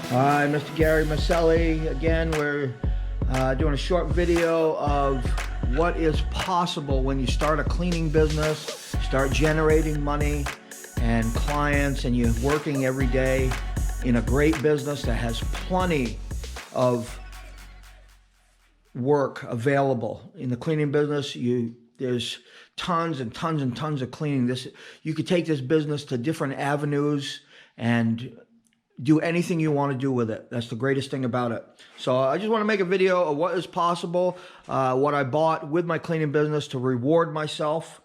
Hi, Mr. Gary Maselli. Again, we're doing a short video of what is possible when you start a cleaning business, start generating money and clients, and you're working every day in a great business that has plenty of work available. In the cleaning business, there's tons and tons and tons of cleaning. You could take this business to different avenues and do anything you want to do with it. That's the greatest thing about it. So I just want to make a video of what is possible, what I bought with my cleaning business to reward myself.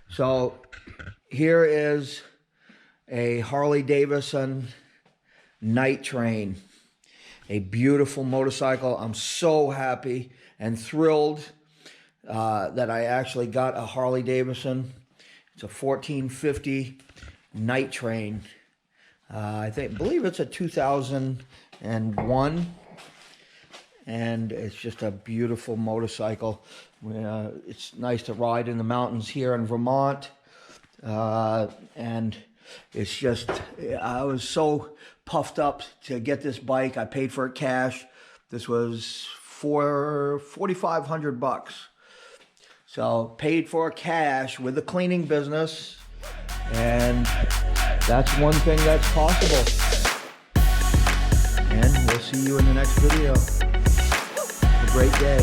So here is a Harley Davidson night train, a beautiful motorcycle. I'm so happy and thrilled that I actually got a Harley Davidson. It's a 1450 night train. I believe it's a 2001, and it's just a beautiful motorcycle. It's nice to ride in the mountains here in Vermont, and it's just, I was so puffed up to get this bike. I paid for it cash. This was for $4,500. So paid for cash with the cleaning business, and that's one thing that's possible. And we'll see you in the next video. Have a great day.